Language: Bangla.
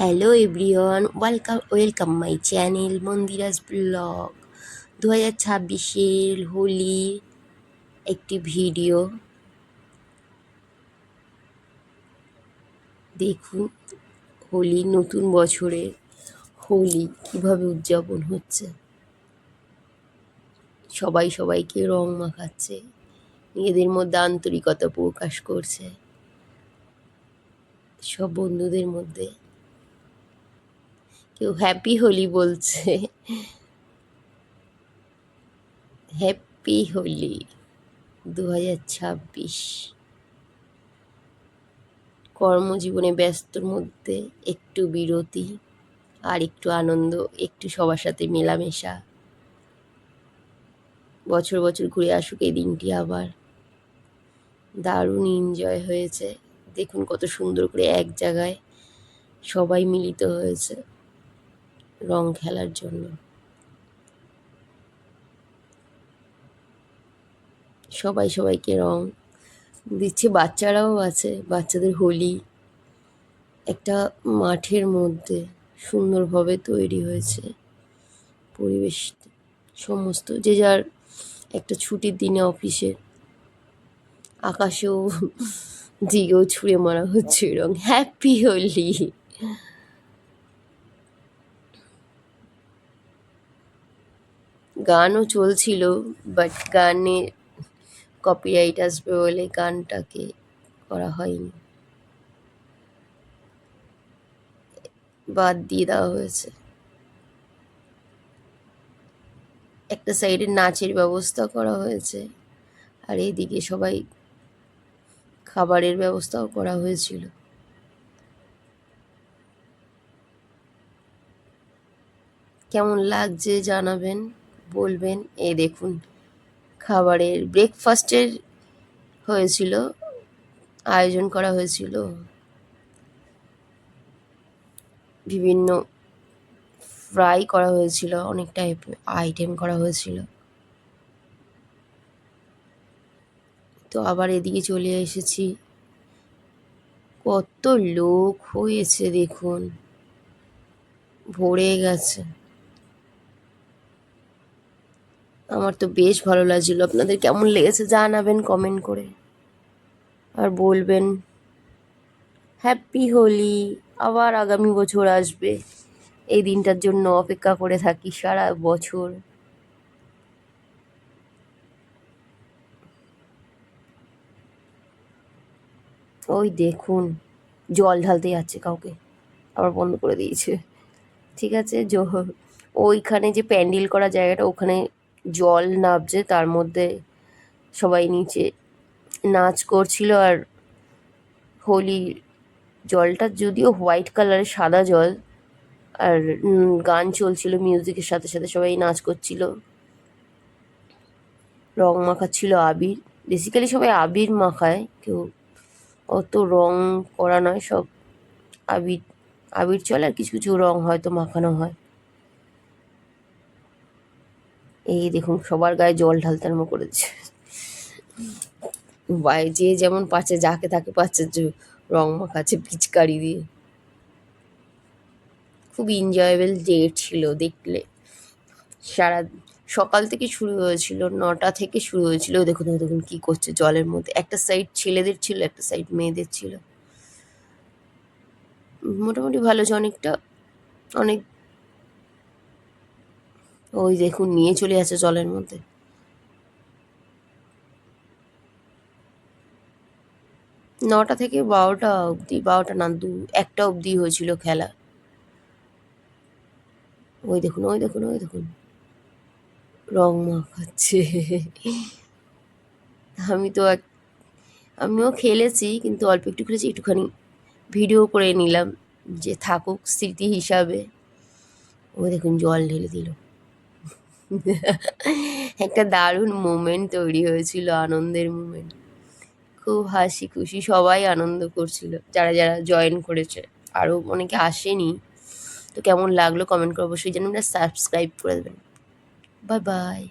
Hello everyone, welcome my channel Mandira's blog. 2026-এর হোলির একটি ভিডিও দেখুন। হোলি, নতুন বছরে হোলি কীভাবে উদযাপন হচ্ছে। সবাই সবাইকে রং মাখাচ্ছে, নিজেদের মধ্যে আন্তরিকতা প্রকাশ করছে সব বন্ধুদের মধ্যে। কেউ হ্যাপি হোলি বলছে, হ্যাপি হোলি 2026। কর্মজীবনে ব্যস্তর মধ্যে একটু বিরতি, আর একটু আনন্দ, একটু সবার সাথে মেলামেশা। বছর বছর ঘুরে আসুক এই দিনটি আবার। দারুণ এনজয় হয়েছে, দেখুন কত সুন্দর করে এক জায়গায় সবাই মিলিত হয়েছে রং খেলার জন্য। সবাই সবাইকে রং দিচ্ছে, বাচ্চারাও আছে। বাচ্চাদের হোলি একটা মাঠের মধ্যে সুন্দরভাবে তৈরি হয়েছে পরিবেশ। সমস্ত যে যার একটা ছুটির দিনে অফিসে আকাশেও দিকেও ছুঁড়ে মারা হচ্ছে রং। হ্যাপি হোলি। গানও চলছিল, বাট গানে কপিরাইট আসবে বলে গানটাকে করা হয়নি, বাদ দিয়ে দেওয়া হয়েছে। একটা সাইডে নাচের ব্যবস্থা করা হয়েছে, আর এইদিকে সবাই খাবারের ব্যবস্থাও করা হয়েছিল। কেমন লাগছে জানাবেন, বলবেন। এই দেখুন, খাবারের ব্রেকফাস্টের হয়েছিল, আয়োজন করা হয়েছিল। বিভিন্ন ফ্রাই করা হয়েছিল, অনেক টাইপ আইটেম করা হয়েছিল। তো আবার এদিকে চলে এসেছি, কত লোক হয়েছে দেখুন, ভরে গেছে। আমার তো বেশ ভালো লাগছিল। আপনাদের কেমন লেগেছে জানাবেন কমেন্ট করে, আর বলবেন হ্যাপি হোলি। আবার আগামী বছর আসবে, এই দিনটার জন্য অপেক্ষা করে থাকি সারা বছর। ওই দেখুন, জল ঢালতে যাচ্ছে কাউকে, আবার বন্ধ করে দিয়েছে। ঠিক আছে, ওইখানে যে প্যান্ডেল করা জায়গাটা, ওখানে জল নামছে, তার মধ্যে সবাই নিচে নাচ করছিল। আর হোলি জলটা যদিও হোয়াইট কালারের, সাদা জল, আর গান চলছিল, মিউজিকের সাথে সাথে সবাই নাচ করছিল, রং মাখাচ্ছিল আবির। বেসিক্যালি সবাই আবির মাখায়, কেউ অত রং করা নয়, সব আবির আবির চলে, আর কিছু কিছু রং হয়তো মাখানো হয়। এই দেখুন, সবার গায়ে জল ঢালতে আরম্ভ করেছে। যে যেমন পাচ্ছে, যাকে তাকে পাচ্ছে, রং মাখাচ্ছে পিচকারি দিয়ে। খুব এনজয়েবল ডে ছিল দেখলে। সারা সকাল থেকে শুরু হয়েছিল, 9টা থেকে শুরু হয়েছিল। দেখুন দেখুন কি করছে জলের মধ্যে। একটা সাইড ছেলেদের ছিল, একটা সাইড মেয়েদের ছিল। মোটামুটি ভালো, অনেকটা অনেক। ওই দেখুন নিয়ে চলে যাচ্ছে জলের মধ্যে। 9টা থেকে 12টা অবধি, 12টা না 1টা অবধি হয়েছিল খেলা। ওই দেখুন ওই দেখুন ওই দেখুন, রং মাখাচ্ছে। আমি তো আমিও খেলেছি, কিন্তু অল্প একটু খেলেছি, একটুখানি ভিডিও করে নিলাম যে থাকুক স্মৃতি হিসাবে। ওই দেখুন জল ঢেলে দিল। একটা দারুণ মোমেন্ট তৈরি হয়েছিল, আনন্দের মোমেন্ট। খুব হাসি খুশি সবাই আনন্দ করছিল, যারা যারা জয়েন করেছে। আরও অনেকে আসেনি। তো কেমন লাগলো কমেন্ট করে অবশ্যই জানাবেন, সাবস্ক্রাইব করে দেবেন। Bye bye.